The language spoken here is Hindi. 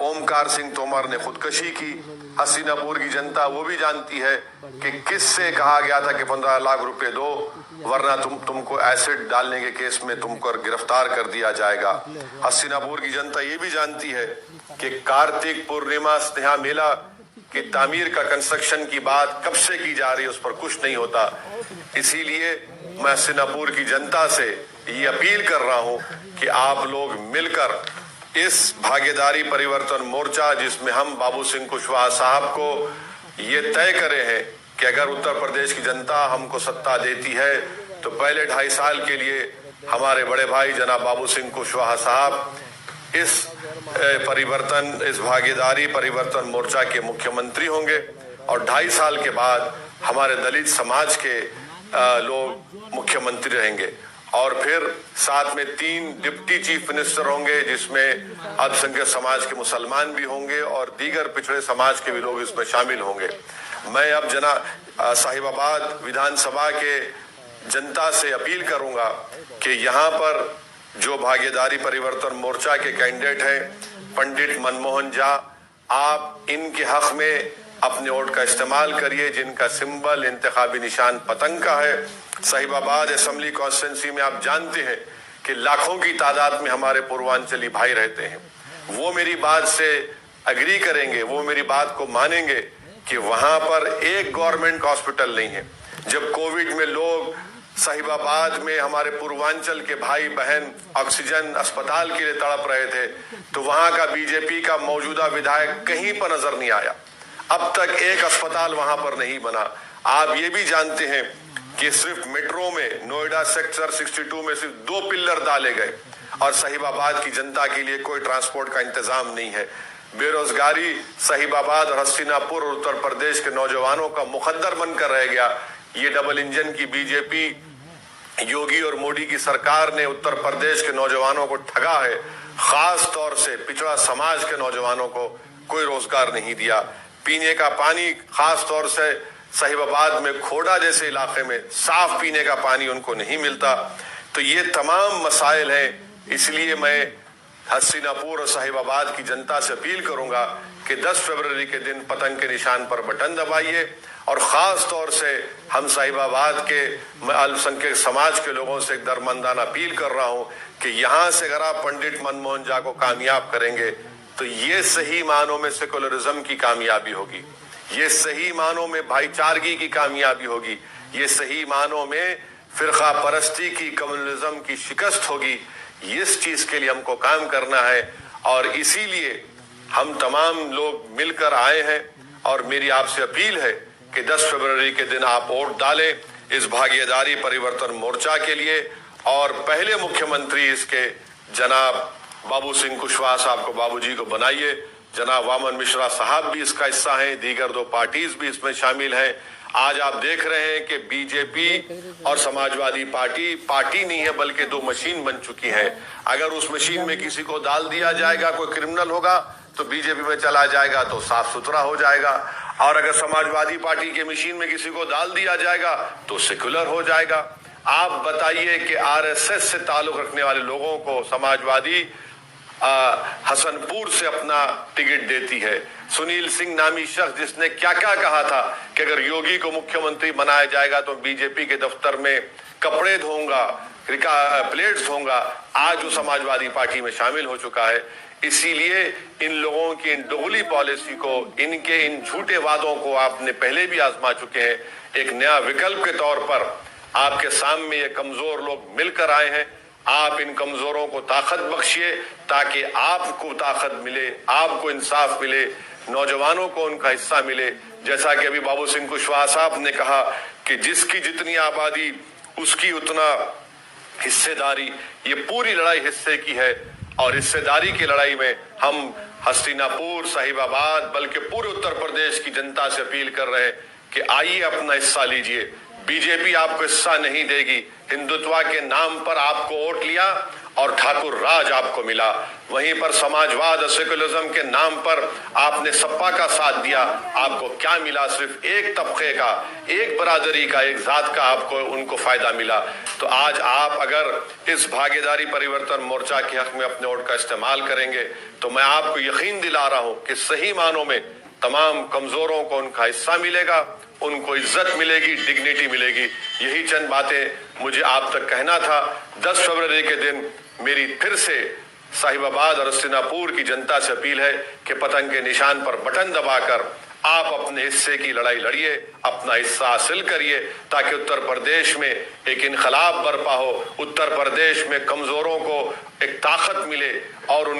ओमकार सिंह तोमर ने खुदकशी की। हसीनापुर की जनता वो भी जानती है कि किससे कहा गया था कि 15 लाख रुपए दो वरना तुमको एसिड डालने के केस में तुमको गिरफ्तार कर दिया जाएगा। हसीनापुर की जनता ये भी जानती है कि कार्तिक पूर्णिमा स्नेहा मेला की तामीर का कंस्ट्रक्शन की बात कब से की जा रही है, उस पर कुछ नहीं होता। इसीलिए मैं हसीनापुर की जनता से ये अपील कर रहा हूं कि आप लोग मिलकर इस भागीदारी परिवर्तन मोर्चा, जिसमें हम बाबू सिंह कुशवाहा साहब को ये तय करे हैं कि अगर उत्तर प्रदेश की जनता हमको सत्ता देती है तो पहले 2.5 साल के लिए हमारे बड़े भाई जनाब बाबू सिंह कुशवाहा साहब इस भागीदारी परिवर्तन मोर्चा के मुख्यमंत्री होंगे और 2.5 साल के बाद हमारे दलित समाज के लोग मुख्यमंत्री रहेंगे और फिर साथ में 3 डिप्टी चीफ मिनिस्टर होंगे, जिसमें अल्पसंख्यक समाज के मुसलमान भी होंगे और दीगर पिछड़े समाज के भी लोग इसमें शामिल होंगे। मैं अब साहिबाबाद विधानसभा के जनता से अपील करूंगा कि यहाँ पर जो भागीदारी परिवर्तन मोर्चा के कैंडिडेट हैं पंडित मनमोहन झा, आप इनके हक में अपने वोट का इस्तेमाल करिए, जिनका सिंबल इंतखाबी निशान पतंग का है। साहिबाबाद असेंबली कॉन्स्टिट्यूंसी में आप जानते हैं कि लाखों की तादाद में हमारे पूर्वांचली भाई रहते हैं। वो मेरी बात से अग्री करेंगे, वो मेरी बात को मानेंगे कि वहां पर एक गवर्नमेंट हॉस्पिटल नहीं है। जब कोविड में लोग साहिबाबाद में हमारे पूर्वांचल के भाई बहन ऑक्सीजन अस्पताल के लिए तड़प रहे थे तो वहां का बीजेपी का मौजूदा विधायक कहीं पर नजर नहीं आया। अब तक एक अस्पताल वहां पर नहीं बना। आप ये भी जानते हैं कि सिर्फ मेट्रो में नोएडा सेक्टर 62 में सिर्फ 2 पिल्लर डाले गए और साहिबाबाद की जनता के लिए कोई ट्रांसपोर्ट का इंतजाम नहीं है। बेरोजगारी साहिबाबाद और हसीनापुर और उत्तर प्रदेश के नौजवानों का मुकद्दर बनकर रह गया। ये डबल इंजन की बीजेपी योगी और मोदी की सरकार ने उत्तर प्रदेश के नौजवानों को ठगा है। खास तौर से पिछड़ा समाज के नौजवानों को कोई रोजगार नहीं दिया। पीने का पानी, खास तौर से साहिबाबाद में खोड़ा जैसे इलाके में साफ पीने का पानी उनको नहीं मिलता। तो ये तमाम मसाइल हैं। इसलिए मैं हसीनापुर और साहिबाबाद की जनता से अपील करूंगा कि 10 फरवरी के दिन पतंग के निशान पर बटन दबाइए और खास तौर से हम साहिबाबाद के अल्पसंख्यक समाज के लोगों से एक दरमंदाना अपील कर रहा हूं कि यहां से अगर आप पंडित मनमोहन झा को कामयाब करेंगे तो ये सही मानों में सेकुलरिज्म की कामयाबी होगी, ये सही मानों में भाईचारगी की कामयाबी होगी, ये सही मानों में फिरका परस्ती की, कम्युनलिज्म की शिकस्त होगी। इस चीज के लिए हमको काम करना है और इसीलिए हम तमाम लोग मिलकर आए हैं और मेरी आपसे अपील है कि 10 फरवरी के दिन आप वोट डालें इस भागीदारी परिवर्तन मोर्चा के लिए और पहले मुख्यमंत्री इसके जनाब बाबू सिंह कुशवाहा साहब को, बाबूजी को बनाइए। जनाब वामन मिश्रा साहब भी इसका हिस्सा हैं, दीगर 2 पार्टीज भी इसमें शामिल हैं। आज आप देख रहे हैं कि बीजेपी और समाजवादी पार्टी नहीं है बल्कि 2 मशीन बन चुकी है। अगर उस मशीन में किसी को डाल दिया जाएगा, कोई क्रिमिनल होगा तो बीजेपी में चला जाएगा तो साफ सुथरा हो जाएगा, और अगर समाजवादी पार्टी के मशीन में किसी को डाल दिया जाएगा तो सेक्युलर हो जाएगा। आप बताइए कि आरएसएस से ताल्लुक रखने वाले लोगों को समाजवादी हसनपुर से अपना टिकट देती है। सुनील सिंह नामी शख्स जिसने क्या क्या कहा था कि अगर योगी को मुख्यमंत्री बनाया जाएगा तो बीजेपी के दफ्तर में कपड़े धोऊंगा, प्लेट्स धोऊंगा, आज वो समाजवादी पार्टी में शामिल हो चुका है। इसीलिए इन लोगों की इन दोगली पॉलिसी को, इनके इन झूठे वादों को आपने पहले भी आजमा चुके हैं। एक नया विकल्प के तौर पर आपके सामने ये कमजोर लोग मिलकर आए हैं। आप इन कमजोरों को ताकत बख्शिए ताकि आपको ताकत मिले, आपको इंसाफ मिले, नौजवानों को उनका हिस्सा मिले। जैसा कि अभी बाबू सिंह कुशवाहा साहब ने कहा कि जिसकी जितनी आबादी उसकी उतना हिस्सेदारी, ये पूरी लड़ाई हिस्से की है और हिस्सेदारी की लड़ाई में हम हसीनापुर, साहिबाबाद बल्कि पूरे उत्तर प्रदेश की जनता से अपील कर रहे हैं कि आइए अपना हिस्सा लीजिए। बीजेपी आपको हिस्सा नहीं देगी। हिंदुत्व के नाम पर आपको वोट लिया और ठाकुर राज आपको मिला। वहीं पर समाजवाद और सेकुलरिज्म के नाम पर आपने सपा का साथ दिया, आपको क्या मिला? सिर्फ एक तबके का, एक बरादरी का, एक जात का आपको उनको फायदा मिला। तो आज आप अगर इस भागीदारी परिवर्तन मोर्चा के हक में अपने वोट का इस्तेमाल करेंगे तो मैं आपको यकीन दिला रहा हूं कि सही मानों में तमाम कमजोरों को उनका हिस्सा मिलेगा, उनको इज्जत मिलेगी, डिग्निटी मिलेगी। यही चंद बातें मुझे आप तक कहना था। 10 फरवरी के दिन मेरी फिर से साहिबाबाद और हस्तिनापुर की जनता से अपील है कि पतंग के निशान पर बटन दबाकर आप अपने हिस्से की लड़ाई लड़िए, अपना हिस्सा हासिल करिए, ताकि उत्तर प्रदेश में एक इनकलाब बर्पा हो, उत्तर प्रदेश में कमजोरों को एक ताकत मिले और उन